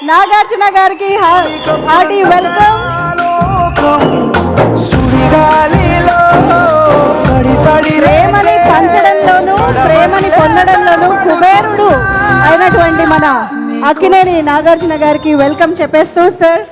నాగార్జున గారికి hearty welcome. ప్రేమని పంచడంలోనూ ప్రేమని పొందడంలోనూ కుబేరుడు అయినటువంటి మన అక్కినేని నాగార్జున గారికి వెల్కమ్ చెప్పేస్తూ sir.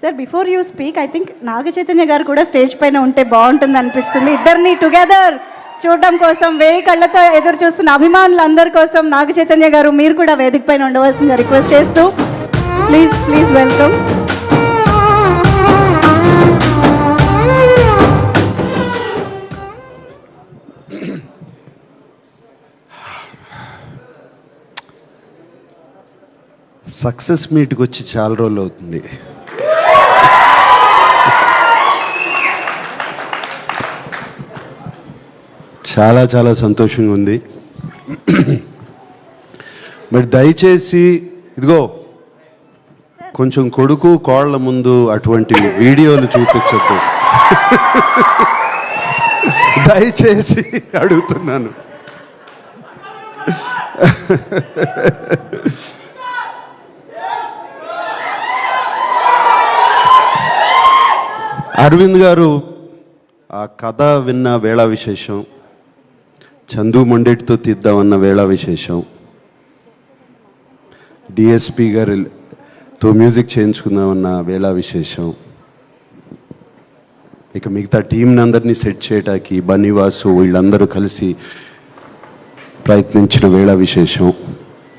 Sir before you speak, I think Naga Chaitanya garu కూడా స్టేజ్ పైన ఉంటే బాగుంటుంది అనిపిస్తుంది. ఇద్దరిని టుగెదర్ చూడడం కోసం 1000 కళ్ళతో ఎదురు చూస్తున్న అభిమానులందరి కోసం నాగ చైతన్య గారు మీరు కూడా వేదిక పైన ఉండవలసిందిగా రిక్వెస్ట్ చేస్తూ ప్లీజ్ వెల్కమ్. సక్సెస్ మీట్కి వచ్చి చాలా రోజులు అవుతుంది. చాలా చాలా సంతోషంగా ఉంది. మరి దయచేసి ఇదిగో కొంచెం కొడుకు కోళ్ళ ముందు అటువంటి వీడియోలు చూపించద్దు దయచేసి అడుగుతున్నాను. అరవింద్ గారు ఆ కథ విన్న వేళ విశేషం, చందు మొండేటితో తీద్దామన్న వేళ విశేషం, డిఎస్పి గారితో మ్యూజిక్ చేయించుకుందామన్న వేళ విశేషం, ఇక మిగతా టీంని అందరినీ సెట్ చేయటానికి బన్నీవాసు వీళ్ళందరూ కలిసి ప్రయత్నించిన వేళ విశేషం,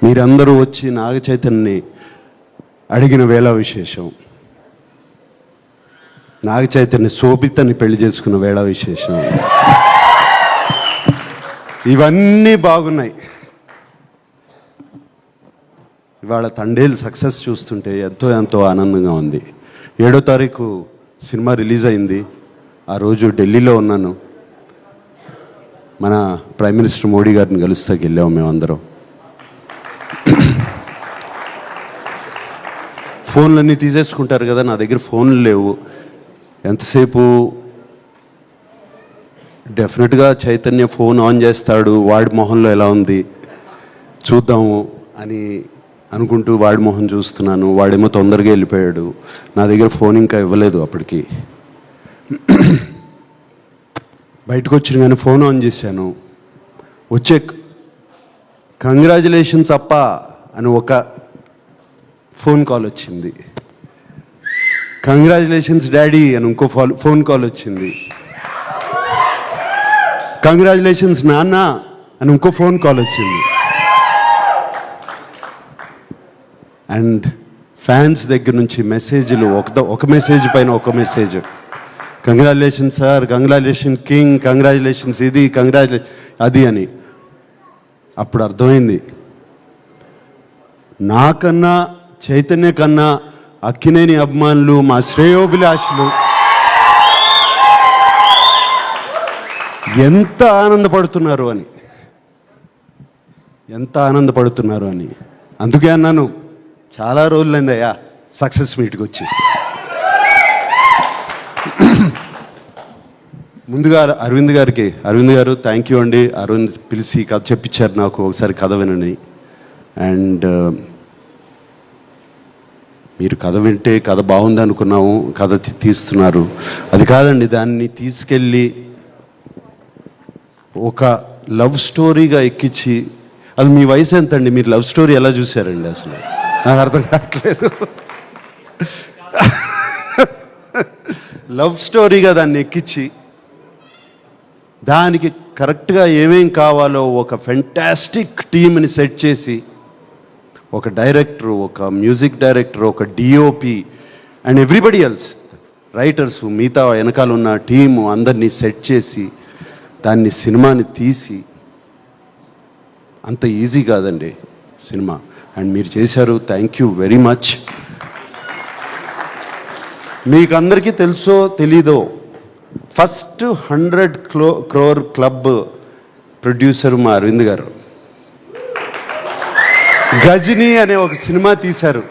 మీరందరూ వచ్చి నాగ చైతన్యని అడిగిన వేళ విశేషం, నాగ చైతన్య శోభితని పెళ్లి చేసుకున్న వేళ విశేషం, ఇవన్నీ బాగున్నాయి. ఇవాళ తండేలు సక్సెస్ చూస్తుంటే ఎంతో ఆనందంగా ఉంది. 7వ తారీఖు సినిమా రిలీజ్ అయింది. ఆ రోజు ఢిల్లీలో ఉన్నాను. మన ప్రైమ్ మినిస్టర్ మోడీ గారిని కలుస్తాకి వెళ్ళాము మేమందరం. ఫోన్లన్నీ తీసేసుకుంటారు కదా, నా దగ్గర ఫోన్లు లేవు. ఎంతసేపు డెఫినెట్గా చైతన్య ఫోన్ ఆన్ చేస్తాడు, వాడి మొహంలో ఎలా ఉంది చూద్దాము అని అనుకుంటూ వాడి మొహం చూస్తున్నాను. వాడేమో తొందరగా వెళ్ళిపోయాడు. నా దగ్గర ఫోన్ ఇంకా ఇవ్వలేదు అప్పటికి. బయటకు వచ్చిన కానీ ఫోన్ ఆన్ చేశాను. వచ్చే కంగ్రాచులేషన్స్ అప్ప అని ఒక ఫోన్ కాల్ వచ్చింది. కంగ్రాచులేషన్స్ డాడీ అని ఇంకో ఫోన్ కాల్ వచ్చింది. కంగ్రాచులేషన్స్ నాన్న అని ఇంకో ఫోన్ కాల్ వచ్చింది. అండ్ ఫ్యాన్స్ దగ్గర నుంచి మెసేజ్లు, ఒక మెసేజ్ పైన ఒక message, congratulations sir, congratulation king, congratulations ఇది, కంగ్రాచులేషన్ అది అని. అప్పుడు అర్థమైంది, నాకన్నా చైతన్య కన్నా అక్కినేని అభిమానులు, మా శ్రేయోభిలాషులు ఎంత ఆనందపడుతున్నారు అని. అందుకే అన్నాను, చాలా రోజులైందయ్యా సక్సెస్ మీట్కి వచ్చి. ముందుగా అరవింద్ గారు థ్యాంక్ యూ అండి. అరవింద్ పిలిచి కథ చెప్పించారు నాకు, ఒకసారి కథ వినని. అండ్ మీరు కథ వింటే కథ బాగుంది అనుకున్నాము, కథ తీస్తున్నారు. అది కాదండి, దాన్ని తీసుకెళ్ళి ఒక లవ్ స్టోరీగా ఎక్కించి, అది మీ వయసు ఎంత అండి, మీరు లవ్ స్టోరీ ఎలా చూశారండి? అసలు నాకు అర్థం కావట్లేదు. లవ్ స్టోరీగా దాన్ని ఎక్కించి దానికి కరెక్ట్గా ఏమేం కావాలో ఒక ఫెంటాస్టిక్ టీమ్ని సెట్ చేసి, ఒక డైరెక్టర్, ఒక మ్యూజిక్ డైరెక్టర్, ఒక DOP and everybody else, writers, మిగతా వెనకాల ఉన్న టీము అందరినీ సెట్ చేసి దాన్ని సినిమాని తీసి, అంత ఈజీ కాదండి సినిమా. అండ్ మీరు చేశారు, థ్యాంక్ యూ వెరీ మచ్. మీకు అందరికీ తెలుసో తెలీదో, ఫస్ట్ 100 crore క్లబ్ ప్రొడ్యూసర్ మా అరవింద్ గారు. గజనీ అనే ఒక సినిమా తీశారు.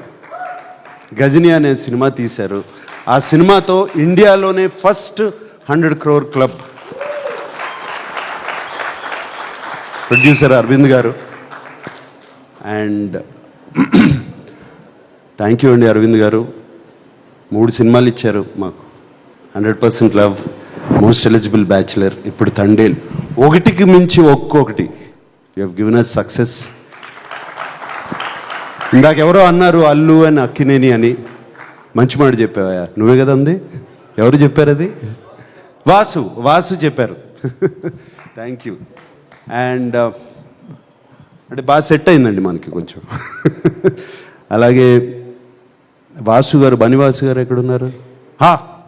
ఆ సినిమాతో ఇండియాలోనే first 100 crore club producer Aravind garu. And thank you అండి అరవింద్ గారు, 3 సినిమాలు ఇచ్చారు మాకు. 100% లవ్, మోస్ట్ ఎలిజిబుల్ బ్యాచులర్, ఇప్పుడు తండేల్. ఒకటికి మించి ఒక్కొక్కటి you have given us success. ఇందాక ఎవరో అన్నారు అల్లు అని అక్కినేని అని, మంచి మాట చెప్పావా? నువ్వే కదా అంది? ఎవరు చెప్పారు అది? వాసు చెప్పారు. Thank you. అండ్ అంటే బాగా సెట్ అయిందండి మనకి కొంచెం. అలాగే వాసు గారు, బనివాసు గారు ఎక్కడున్నారు?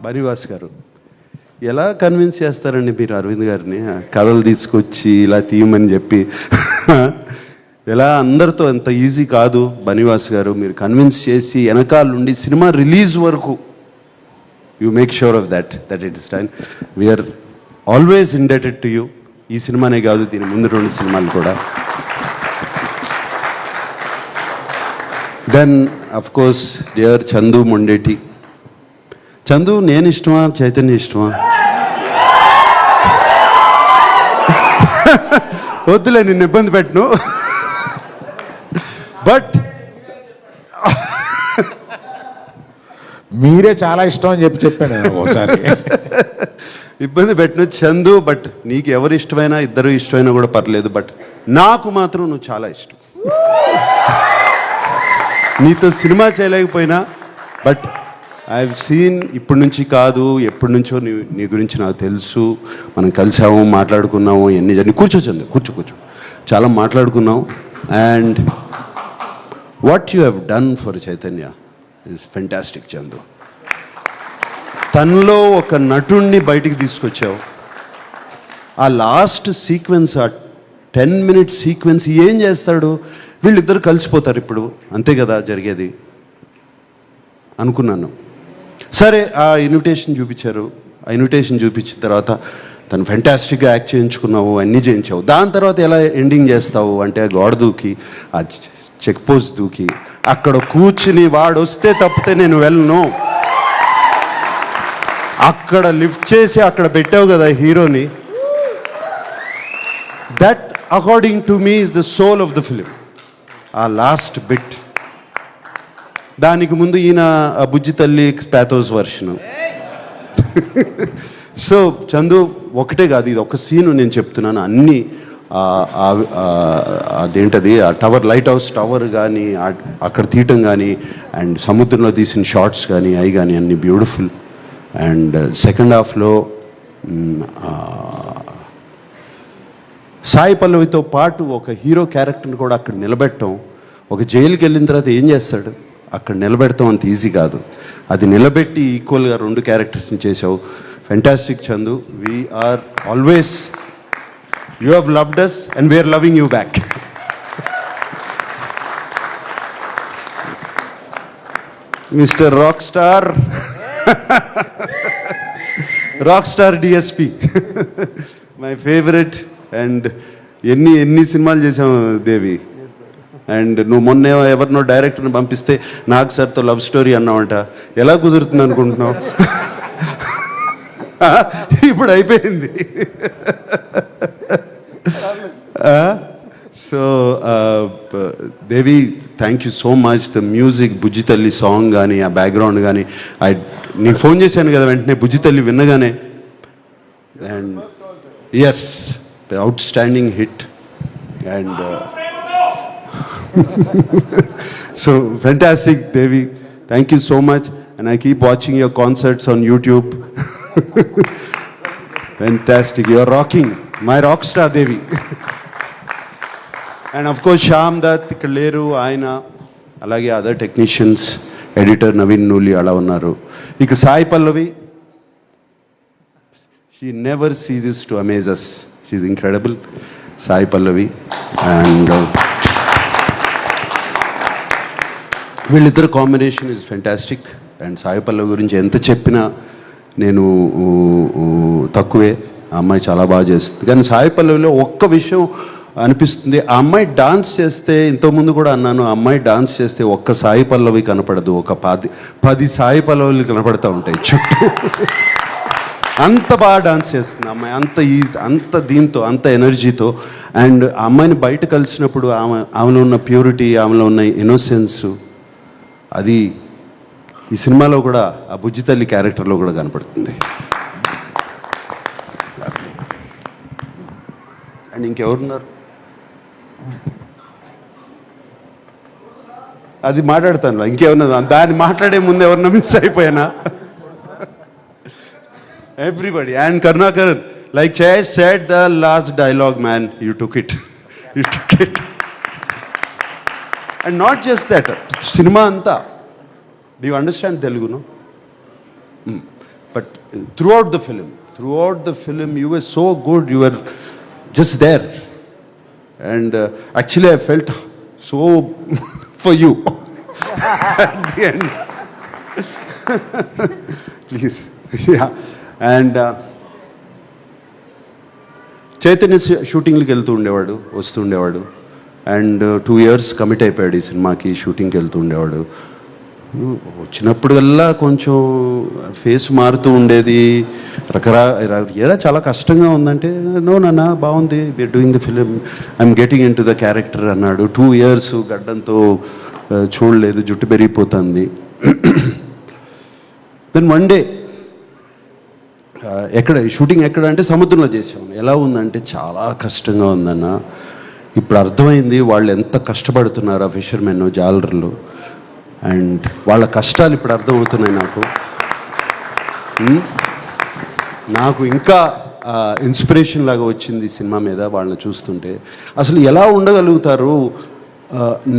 బనివాసు గారు. ఎలా కన్విన్స్ చేస్తారండి మీరు అరవింద్ గారిని కథలు తీసుకొచ్చి ఇలా తీయమని చెప్పి? ఎలా అందరితో అంత ఈజీ కాదు బనివాస్ గారు. మీరు కన్విన్స్ చేసి వెనకాల నుండి సినిమా రిలీజ్ వరకు you make sure of that it is done. We're always indebted to you. ఈ సినిమానే కాదు, దీని ముందు 2 సినిమాలు కూడా. Then of course dear Chandu Mondeti. Chandu నేను ఇష్టమా, చైతన్య ఇష్టమా? వద్దులే, నిన్ను ఇబ్బంది పెట్టను. బట్ మీరే చాలా ఇష్టం అని చెప్పాను ఒకసారి. ఇబ్బంది పెట్టను చందు. బట్ నీకు ఎవరు ఇష్టమైనా, ఇద్దరు ఇష్టమైనా కూడా పర్లేదు. బట్ నాకు మాత్రం నువ్వు చాలా ఇష్టం. నీతో సినిమా చేయలేకపోయినా బట్ ఐ హావ్ సీన్, ఇప్పటి నుంచి కాదు ఎప్పటి నుంచో నీ గురించి నాకు తెలుసు. మనం కలిసాము, మాట్లాడుకున్నాము, ఎన్ని కూర్చో కూర్చో చాలా మాట్లాడుకున్నాం. And what you have done for Chaitanya is fantastic Chandu. తనలో ఒక నటుణ్ణి బయటికి తీసుకొచ్చావు. ఆ లాస్ట్ సీక్వెన్స్, ఆ 10 minute సీక్వెన్స్ ఏం చేస్తాడు? వీళ్ళిద్దరు కలిసిపోతారు ఇప్పుడు, అంతే కదా జరిగేది అనుకున్నాను. సరే, ఆ ఇన్విటేషన్ చూపించారు. ఆ ఇన్విటేషన్ చూపించిన తర్వాత తను ఫెంటాస్టిక్గా యాక్ట్ చేయించుకున్నావు, అన్నీ చేయించావు. దాని తర్వాత ఎలా ఎండింగ్ చేస్తావు అంటే, గోడ దూకి, ఆ చెక్ పోస్ట్ దూకి, అక్కడ కూర్చుని వాడు వస్తే తప్పితే నేను వెళ్ళను, అక్కడ లిఫ్ట్ చేసి అక్కడ పెట్టావు కదా హీరోని. That according to me is the soul of the film. ఆ లాస్ట్ బిట్. దానికి ముందు ఈయన బుజ్జి తల్లి ప్యాథోస్ వర్షను. సో చందు, ఒకటే కాదు, ఇది ఒక సీను నేను చెప్తున్నాను. అన్నీ అదేంటది, ఆ టవర్, లైట్ హౌస్ టవర్ కానీ, అక్కడ తీయటం కానీ, అండ్ సముద్రంలో తీసిన షార్ట్స్ కానీ, అవి కానీ అన్నీ బ్యూటిఫుల్. అండ్ సెకండ్ హాఫ్లో సాయి పల్లవితో పాటు ఒక హీరో క్యారెక్టర్ని కూడా అక్కడ నిలబెట్టడం. ఒక జైలుకి వెళ్ళిన తర్వాత ఏం చేస్తాడు, అక్కడ నిలబెడతాం అంత ఈజీ కాదు. అది నిలబెట్టి ఈక్వల్గా 2 క్యారెక్టర్స్ని చేసావు. Fantastic Chandu. We're always, you have loved us and we're loving you back. Mister rock star, rock star DSP, my favourite. And ఎన్ని సినిమాలు చేసాము దేవి. అండ్ నువ్వు మొన్న ఎవరినో డైరెక్టర్ని పంపిస్తే నాకు సార్తో లవ్ స్టోరీ అన్నావంట. ఎలా కుదురుతుంది అనుకుంటున్నావు? ఇప్పుడు అయిపోయింది. So Devi, thank you so much. The music, Bujji Thalli song కానీ, ఆ బ్యాక్గ్రౌండ్ కానీ, నీకు ఫోన్ చేశాను కదా వెంటనే బుజ్జి తల్లి విన్నగానే. And yes, outstanding hit. And so fantastic Devi, thank you so much, and I keep watching your concerts on YouTube. Fantastic, you're rocking, my rock star Devi. And of course Shyam Dutt, Kaleru, Aina, alage other technicians, editor Naveen Nuli ala unnaru. Ika Sai Pallavi, she never ceases to amaze us. She's incredible, Sai Pallavi. And వీళ్ళిద్దరు combination is fantastic. And Sai Pallavi గురించి ఎంత చెప్పినా నేను తక్కువే. ఆ అమ్మాయి చాలా బాగా చేస్తుంది. కానీ సాయి పల్లవిలో ఒక్క విషయం అనిపిస్తుంది, ఆ అమ్మాయి డాన్స్ చేస్తే, ఇంతకుముందు కూడా అన్నాను, ఆ అమ్మాయి డాన్స్ చేస్తే ఒక్క సాయి పల్లవి కనపడదు, ఒక 10 సాయి పల్లవులు కనపడుతూ ఉంటాయి చుట్టూ. అంత బాగా డాన్స్ చేస్తుంది అమ్మాయి, అంత దీంతో అంత ఎనర్జీతో. అండ్ ఆ అమ్మాయిని బయట కలిసినప్పుడు ఆమెలో ఉన్న ప్యూరిటీ, ఆమెలో ఉన్న ఇన్నోసెన్స్, అది ఈ సినిమాలో కూడా ఆ బుజ్జి తల్లి క్యారెక్టర్లో కూడా కనపడుతుంది. అండ్ ఇంకెవరున్నారు? అది మాట్లాడతాను, ఇంకేమన్నా దాన్ని మాట్లాడే ముందు ఎవరన్నా మిస్ అయిపోయానా? Everybody. And Karunakar, like Jay said the last dialogue, man, you took it. You took it. And not just that, cinema anta. Do you understand Telugu, no? But throughout the film, you were so good, you were just there. And actually I felt so for you at the end. Please. Yeah. And Chaitanya షూటింగ్కి వెళ్తూ ఉండేవాడు, వస్తూ ఉండేవాడు. And 2 years commit అయిపోయాడు ఈ సినిమాకి, షూటింగ్కి వెళ్తూ ఉండేవాడు. వచ్చినప్పుడల్లా కొంచెం ఫేస్ మారుతూ ఉండేది, ఎలా చాలా కష్టంగా ఉందంటే, నో నాన్న బాగుంది, we're doing the film, I'm getting into the character అన్నాడు. 2 years గడ్డంతో చూడలేదు, జుట్టు పెరిగిపోతుంది. దెన్ వన్ డే షూటింగ్ ఎక్కడ అంటే సముద్రంలో చేసాము. ఎలా ఉందంటే చాలా కష్టంగా ఉందన్న. ఇప్పుడు అర్థమైంది వాళ్ళు ఎంత కష్టపడుతున్నారు ఆ ఫిషర్మెన్, జాలర్లు. అండ్ వాళ్ళ కష్టాలు ఇప్పుడు అర్థమవుతున్నాయి నాకు ఇంకా ఇన్స్పిరేషన్ లాగా వచ్చింది సినిమా మీద వాళ్ళని చూస్తుంటే. అసలు ఎలా ఉండగలుగుతారు,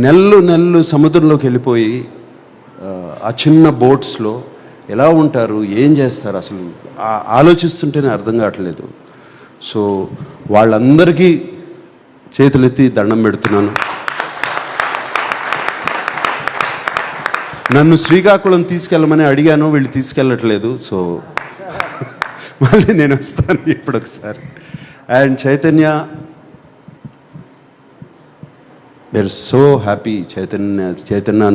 నెలలు సముద్రంలోకి వెళ్ళిపోయి ఆ చిన్న బోట్స్లో ఎలా ఉంటారు, ఏం చేస్తారు, అసలు ఆలోచిస్తుంటేనే అర్థం కావట్లేదు. సో వాళ్ళందరికీ చేతులెత్తి దండం పెడుతున్నాను. నన్ను శ్రీకాకుళం తీసుకెళ్ళమని అడిగాను, వీళ్ళు తీసుకెళ్ళట్లేదు. సో మళ్ళీ నేను వస్తాను ఇప్పుడు ఒకసారి. And we're so happy. Chaitanya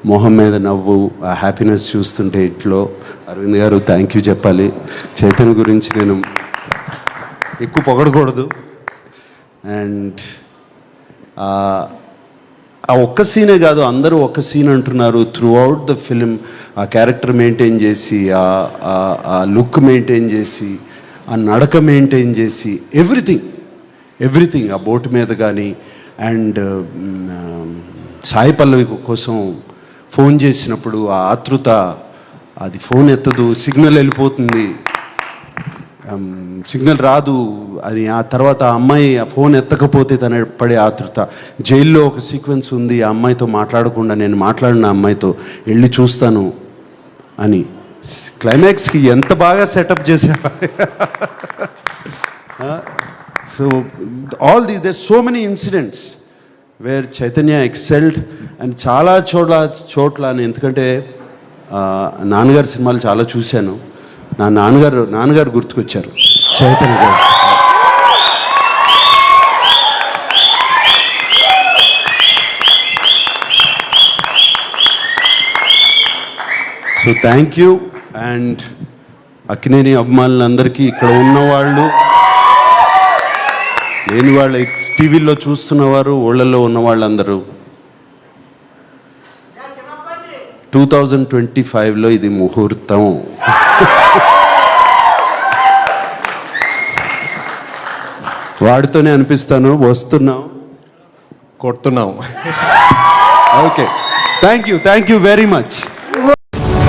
మొహం మీద నవ్వు, ఆ హ్యాపీనెస్ చూస్తుంటే ఇంట్లో. అరవింద్ గారు థ్యాంక్ యూ చెప్పాలి. చైతన్య గురించి నేను ఎక్కువ పొగడకూడదు. అండ్ ఆ ఒక్క సీనే కాదు, అందరూ ఒక్క సీన్ అంటున్నారు. త్రూ అవుట్ ద ఫిలిం ఆ క్యారెక్టర్ మెయింటైన్ చేసి, ఆ లుక్ మెయింటైన్ చేసి, ఆ నడక మెయింటైన్ చేసి, ఎవ్రీథింగ్ ఆ బోట్ మీద కానీ. అండ్ సాయి పల్లవి కోసం ఫోన్ చేసినప్పుడు ఆ ఆతృత, అది ఫోన్ ఎత్తదు, సిగ్నల్ వెళ్ళిపోతుంది, సిగ్నల్ రాదు అని. ఆ తర్వాత ఆ అమ్మాయి ఆ ఫోన్ ఎత్తకపోతే తన పడే ఆతృత. జైల్లో ఒక సీక్వెన్స్ ఉంది, ఆ అమ్మాయితో మాట్లాడకుండా నేను మాట్లాడిన అమ్మాయితో వెళ్ళి చూస్తాను అని. క్లైమాక్స్కి ఎంత బాగా సెటప్ చేసావా. So all these, there so many incidents where Chaitanya excelled. And చాలా చోట్ల ఎందుకంటే నాన్నగారి సినిమాలు చాలా చూశాను, నా నాన్నగారు గుర్తుకొచ్చారు Chaitanya garu. So thank you. And Akkineni అభిమానులందరికీ, ఇక్కడ ఉన్నవాళ్ళు, లేని వాళ్ళు, టీవీలో చూస్తున్నవారు, ఊళ్ళల్లో ఉన్న వాళ్ళందరూ, 2025లో ఇది ముహూర్తం. వాడితోనే అనిపిస్తాను, వస్తున్నాం, కొడుతున్నాం. Okay, thank you very much.